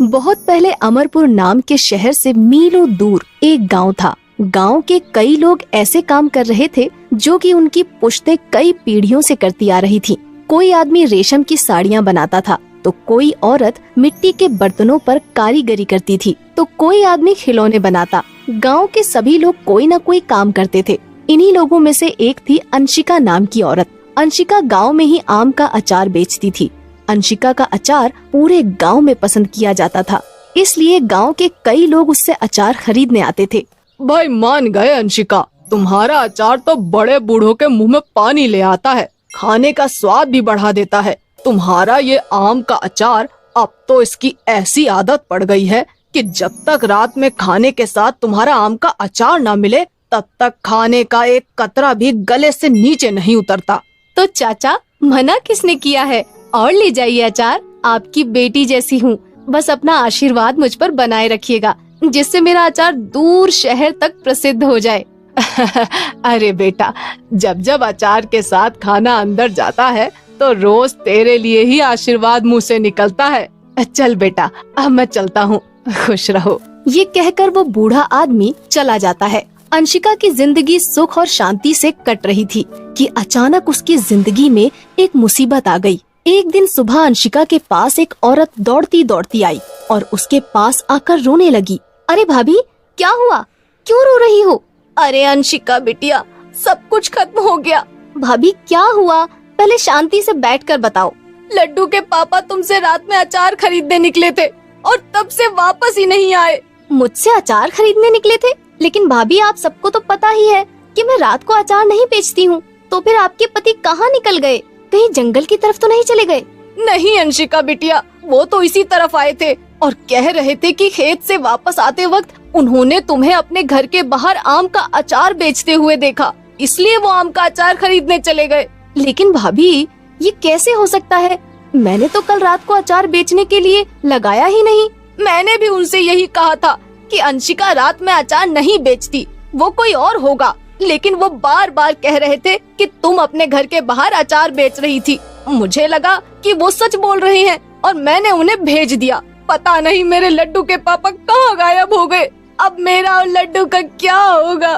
बहुत पहले अमरपुर नाम के शहर से मीलों दूर एक गांव था। गांव के कई लोग ऐसे काम कर रहे थे जो कि उनकी पुश्तें कई पीढ़ियों से करती आ रही थी। कोई आदमी रेशम की साड़ियाँ बनाता था, तो कोई औरत मिट्टी के बर्तनों पर कारीगरी करती थी, तो कोई आदमी खिलौने बनाता। गांव के सभी लोग कोई न कोई काम करते थे। इन्हीं लोगों में से एक थी अंशिका नाम की औरत। अंशिका गांव में ही आम का अचार बेचती थी। अंशिका का अचार पूरे गांव में पसंद किया जाता था, इसलिए गांव के कई लोग उससे अचार खरीदने आते थे। भाई मान गए अंशिका, तुम्हारा अचार तो बड़े बूढ़ों के मुंह में पानी ले आता है, खाने का स्वाद भी बढ़ा देता है। तुम्हारा ये आम का अचार, अब तो इसकी ऐसी आदत पड़ गई है कि जब तक रात में खाने के साथ तुम्हारा आम का अचार ना मिले, तब तक खाने का एक कतरा भी गले से नीचे नहीं उतरता। तो चाचा, मना किसने किया है? और ले जाइए अचार, आपकी बेटी जैसी हूँ। बस अपना आशीर्वाद मुझ पर बनाए रखिएगा, जिससे मेरा अचार दूर शहर तक प्रसिद्ध हो जाए। अरे बेटा, जब जब अचार के साथ खाना अंदर जाता है तो रोज तेरे लिए ही आशीर्वाद मुंह से निकलता है। चल बेटा, अब मैं चलता हूँ, खुश रहो। ये कहकर वो बूढ़ा आदमी चला जाता है। अंशिका की जिंदगी सुख और शांति से कट रही थी कि अचानक उसकी जिंदगी में एक मुसीबत आ गई। एक दिन सुबह अंशिका के पास एक औरत दौड़ती दौड़ती आई और उसके पास आकर रोने लगी। अरे भाभी, क्या हुआ? क्यों रो रही हो? अरे अंशिका बिटिया, सब कुछ खत्म हो गया। भाभी क्या हुआ? पहले शांति से बैठकर बताओ। लड्डू के पापा तुमसे रात में अचार खरीदने निकले थे और तब से वापस ही नहीं आए। मुझसे अचार खरीदने निकले थे? लेकिन भाभी, आप सबको तो पता ही है कि मैं रात को अचार नहीं बेचती हूँ। तो फिर आपके पति कहाँ निकल गए? कहीं जंगल की तरफ तो नहीं चले गए? नहीं अंशिका बिटिया, वो तो इसी तरफ आए थे और कह रहे थे कि खेत से वापस आते वक्त उन्होंने तुम्हें अपने घर के बाहर आम का अचार बेचते हुए देखा, इसलिए वो आम का अचार खरीदने चले गए। लेकिन भाभी, ये कैसे हो सकता है? मैंने तो कल रात को अचार बेचने के लिए लगाया ही नहीं। मैंने भी उनसे यही कहा था कि अंशिका रात में अचार नहीं बेचती, वो कोई और होगा, लेकिन वो बार बार कह रहे थे कि तुम अपने घर के बाहर अचार बेच रही थी। मुझे लगा कि वो सच बोल रहे हैं और मैंने उन्हें भेज दिया। पता नहीं मेरे लड्डू के पापा कहाँ गायब हो गए। अब मेरा और लड्डू का क्या होगा?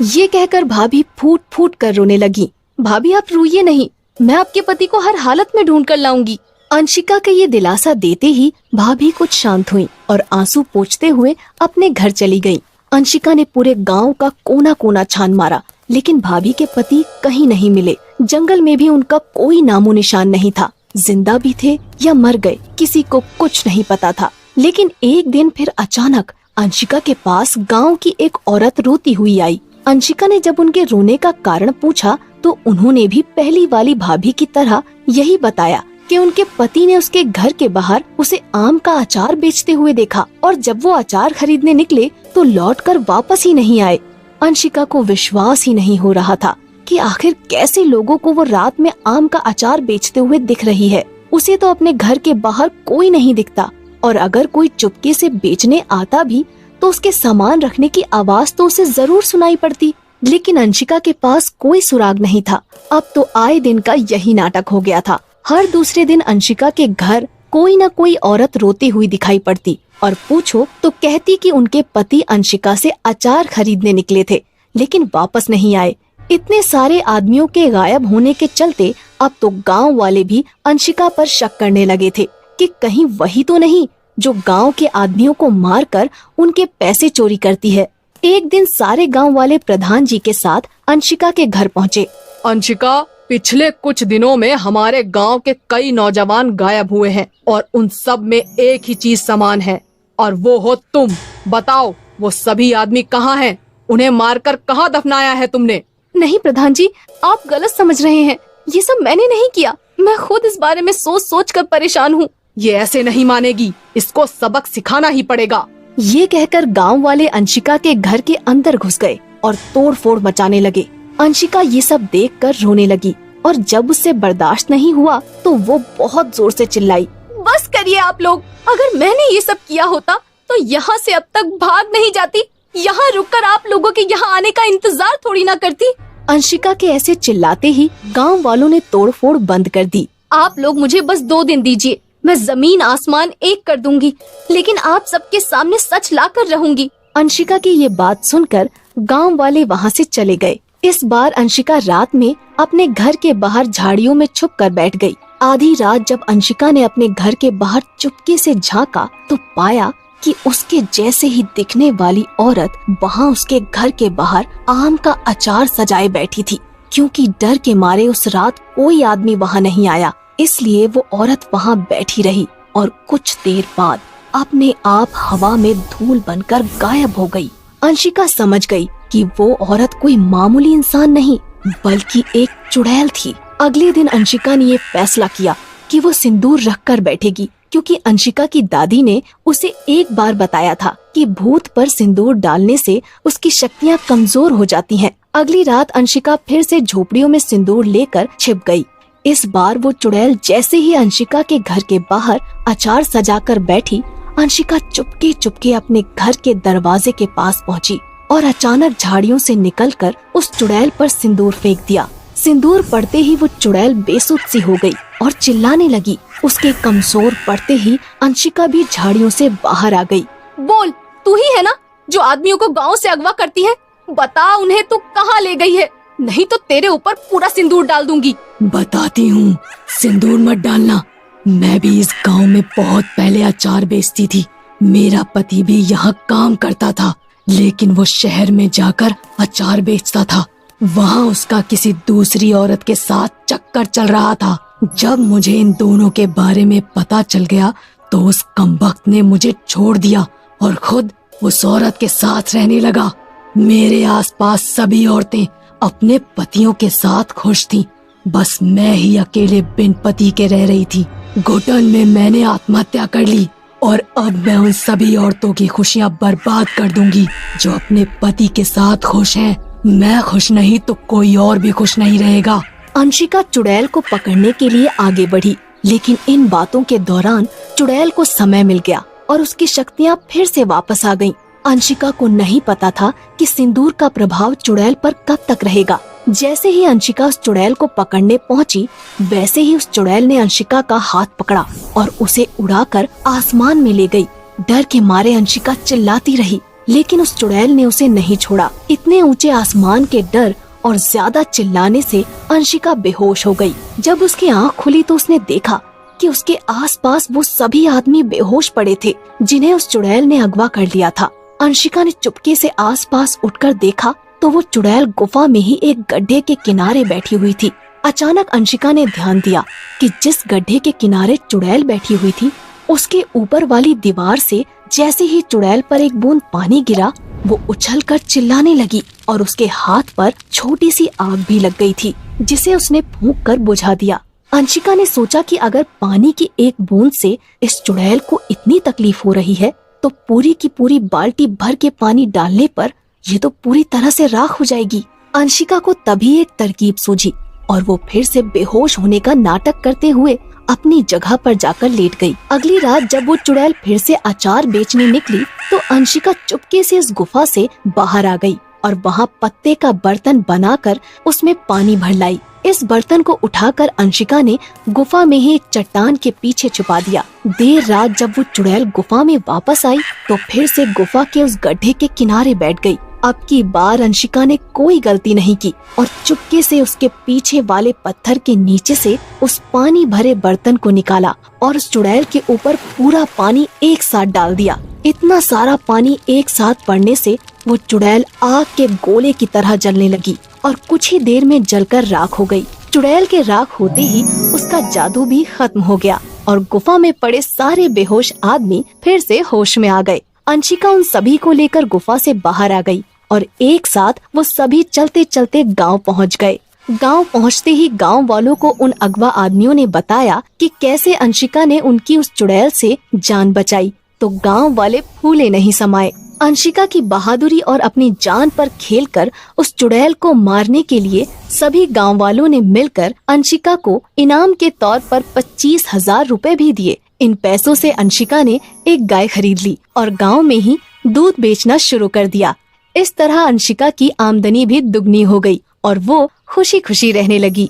ये कहकर भाभी फूट फूट कर रोने लगी। भाभी, आप रोइए नहीं, मैं आपके पति को हर हालत में ढूंढ कर लाऊंगी। अंशिका के ये दिलासा देते ही भाभी कुछ शांत हुई और आंसू पोंछते हुए अपने घर चली गयी। अंशिका ने पूरे गांव का कोना कोना छान मारा, लेकिन भाभी के पति कहीं नहीं मिले। जंगल में भी उनका कोई नामो निशान नहीं था। जिंदा भी थे या मर गए, किसी को कुछ नहीं पता था। लेकिन एक दिन फिर अचानक अंशिका के पास गांव की एक औरत रोती हुई आई। अंशिका ने जब उनके रोने का कारण पूछा तो उन्होंने भी पहली वाली भाभी की तरह यही बताया कि उनके पति ने उसके घर के बाहर उसे आम का अचार बेचते हुए देखा और जब वो अचार खरीदने निकले तो लौटकर वापस ही नहीं आए। अंशिका को विश्वास ही नहीं हो रहा था कि आखिर कैसे लोगों को वो रात में आम का अचार बेचते हुए दिख रही है। उसे तो अपने घर के बाहर कोई नहीं दिखता और अगर कोई चुपके से बेचने आता भी तो उसके सामान रखने की आवाज तो उसे जरूर सुनाई पड़ती। लेकिन अंशिका के पास कोई सुराग नहीं था। अब तो आए दिन का यही नाटक हो गया था। हर दूसरे दिन अंशिका के घर कोई न कोई औरत रोती हुई दिखाई पड़ती और पूछो तो कहती कि उनके पति अंशिका से अचार खरीदने निकले थे, लेकिन वापस नहीं आए। इतने सारे आदमियों के गायब होने के चलते अब तो गांव वाले भी अंशिका पर शक करने लगे थे कि कहीं वही तो नहीं जो गांव के आदमियों को मारकर उनके पैसे चोरी करती है। एक दिन सारे गांव वाले प्रधान जी के साथ अंशिका के घर पहुँचे। अंशिका, पिछले कुछ दिनों में हमारे गांव के कई नौजवान गायब हुए हैं और उन सब में एक ही चीज समान है और वो हो तुम। बताओ, वो सभी आदमी कहाँ हैं? उन्हें मारकर कहाँ दफनाया है तुमने? नहीं प्रधान जी, आप गलत समझ रहे हैं। ये सब मैंने नहीं किया। मैं खुद इस बारे में सोच सोच कर परेशान हूँ। ये ऐसे नहीं मानेगी, इसको सबक सिखाना ही पड़ेगा। ये कहकर गांव वाले अंशिका के घर के अंदर घुस गए और तोड़फोड़ मचाने लगे। अंशिका ये सब देखकर रोने लगी और जब उससे बर्दाश्त नहीं हुआ तो वो बहुत जोर से चिल्लाई, बस करिए आप लोग, अगर मैंने ये सब किया होता तो यहाँ से अब तक भाग नहीं जाती। यहाँ रुककर आप लोगों के यहाँ आने का इंतजार थोड़ी ना करती। अंशिका के ऐसे चिल्लाते ही गांव वालों ने तोड़फोड़ बंद कर दी। आप लोग मुझे बस 2 दिन दीजिए, मैं जमीन आसमान एक कर दूंगी, लेकिन आप सबके सामने सच ला कर रहूंगी। अंशिका की ये बात सुनकर गांव वाले वहाँ से चले गए। इस बार अंशिका रात में अपने घर के बाहर झाड़ियों में छुप कर बैठ गई। आधी रात जब अंशिका ने अपने घर के बाहर चुपके से झांका तो पाया कि उसके जैसे ही दिखने वाली औरत वहाँ उसके घर के बाहर आम का अचार सजाए बैठी थी। क्योंकि डर के मारे उस रात कोई आदमी वहाँ नहीं आया, इसलिए वो औरत वहाँ बैठी रही और कुछ देर बाद अपने आप हवा में धूल बनकर गायब हो गई। अंशिका समझ गई कि वो औरत कोई मामूली इंसान नहीं बल्कि एक चुड़ैल थी। अगले दिन अंशिका ने ये फैसला किया कि वो सिंदूर रखकर बैठेगी, क्योंकि अंशिका की दादी ने उसे एक बार बताया था कि भूत पर सिंदूर डालने से उसकी शक्तियाँ कमजोर हो जाती हैं। अगली रात अंशिका फिर से झोपड़ियों में सिंदूर लेकर छिप गई। इस बार वो चुड़ैल जैसे ही अंशिका के घर के बाहर अचार सजाकर बैठी, अंशिका चुपके चुपके अपने घर के दरवाजे के पास पहुंची और अचानक झाड़ियों से निकलकर उस चुड़ैल पर सिंदूर फेंक दिया। सिंदूर पड़ते ही वो चुड़ैल बेसुध सी हो गई और चिल्लाने लगी। उसके कमजोर पड़ते ही अंशिका भी झाड़ियों से बाहर आ गई। बोल, तू ही है ना जो आदमियों को गांव से अगवा करती है? बता उन्हें तू कहाँ ले गई है, नहीं तो तेरे ऊपर पूरा सिंदूर डाल दूंगी। बताती हूँ, सिंदूर मत डालना। मैं भी इस गांव में बहुत पहले अचार बेचती थी। मेरा पति भी यहाँ काम करता था, लेकिन वो शहर में जाकर अचार बेचता था। वहाँ उसका किसी दूसरी औरत के साथ चक्कर चल रहा था। जब मुझे इन दोनों के बारे में पता चल गया तो उस कमबख्त ने मुझे छोड़ दिया और खुद उस औरत के साथ रहने लगा। मेरे आसपास सभी औरतें अपने पतियों के साथ खुश थीं, बस मैं ही अकेले बिन पति के रह रही थी। घुटन में मैंने आत्महत्या कर ली और अब मैं उन सभी औरतों की खुशियाँ बर्बाद कर दूंगी जो अपने पति के साथ खुश हैं। मैं खुश नहीं तो कोई और भी खुश नहीं रहेगा। अंशिका चुड़ैल को पकड़ने के लिए आगे बढ़ी, लेकिन इन बातों के दौरान चुड़ैल को समय मिल गया और उसकी शक्तियाँ फिर से वापस आ गईं। अंशिका को नहीं पता था कि सिंदूर का प्रभाव चुड़ैल पर कब तक रहेगा। जैसे ही अंशिका उस चुड़ैल को पकड़ने पहुंची, वैसे ही उस चुड़ैल ने अंशिका का हाथ पकड़ा और उसे उड़ाकर आसमान में ले गई। डर के मारे अंशिका चिल्लाती रही, लेकिन उस चुड़ैल ने उसे नहीं छोड़ा। इतने ऊंचे आसमान के डर और ज्यादा चिल्लाने से अंशिका बेहोश हो गई। जब उसकी आँख खुली तो उसने देखा कि उसके आसपास वो सभी आदमी बेहोश पड़े थे जिन्हें उस चुड़ैल ने अगवा कर लिया था। अंशिका ने चुपके से आसपास उठकर देखा तो वो चुड़ैल गुफा में ही एक गड्ढे के किनारे बैठी हुई थी। अचानक अंशिका ने ध्यान दिया कि जिस गड्ढे के किनारे चुड़ैल बैठी हुई थी, उसके ऊपर वाली दीवार से जैसे ही चुड़ैल पर एक बूंद पानी गिरा, वो उछलकर चिल्लाने लगी और उसके हाथ पर छोटी सी आग भी लग गई थी, जिसे उसने फूंक कर बुझा दिया। अंशिका ने सोचा कि अगर पानी की एक बूंद से इस चुड़ैल को इतनी तकलीफ हो रही है, तो पूरी की पूरी बाल्टी भर के पानी डालने पर ये तो पूरी तरह से राख हो जाएगी। अंशिका को तभी एक तरकीब सूझी और वो फिर से बेहोश होने का नाटक करते हुए अपनी जगह पर जाकर लेट गई। अगली रात जब वो चुड़ैल फिर से अचार बेचने निकली तो अंशिका चुपके से इस गुफा से बाहर आ गई और वहाँ पत्ते का बर्तन बनाकर उसमें पानी भर लाई। इस बर्तन को उठाकर अंशिका ने गुफा में ही एक चट्टान के पीछे छुपा दिया। देर रात जब वो चुड़ैल गुफा में वापस आई तो फिर से गुफा के उस गड्ढे के किनारे बैठ गई। अब की बार अंशिका ने कोई गलती नहीं की और चुपके से उसके पीछे वाले पत्थर के नीचे से उस पानी भरे बर्तन को निकाला और उस चुड़ैल के ऊपर पूरा पानी एक साथ डाल दिया। इतना सारा पानी एक साथ पड़ने से वो चुड़ैल आग के गोले की तरह जलने लगी और कुछ ही देर में जलकर राख हो गई। चुड़ैल के राख होते ही उसका जादू भी खत्म हो गया और गुफा में पड़े सारे बेहोश आदमी फिर से होश में आ गए। अंशिका उन सभी को लेकर गुफा से बाहर आ गई और एक साथ वो सभी चलते चलते गांव पहुंच गए। गांव पहुंचते ही गांव वालों को उन अगवा आदमियों ने बताया कि कैसे अंशिका ने उनकी उस चुड़ैल से जान बचाई, तो गांव वाले फूले नहीं समाये। अंशिका की बहादुरी और अपनी जान पर खेलकर उस चुड़ैल को मारने के लिए सभी गांव वालों ने मिलकर अंशिका को इनाम के तौर पर 25,000 रुपए भी दिए। इन पैसों से अंशिका ने एक गाय खरीद ली और गांव में ही दूध बेचना शुरू कर दिया। इस तरह अंशिका की आमदनी भी दुगनी हो गई और वो खुशी खुशी रहने लगी।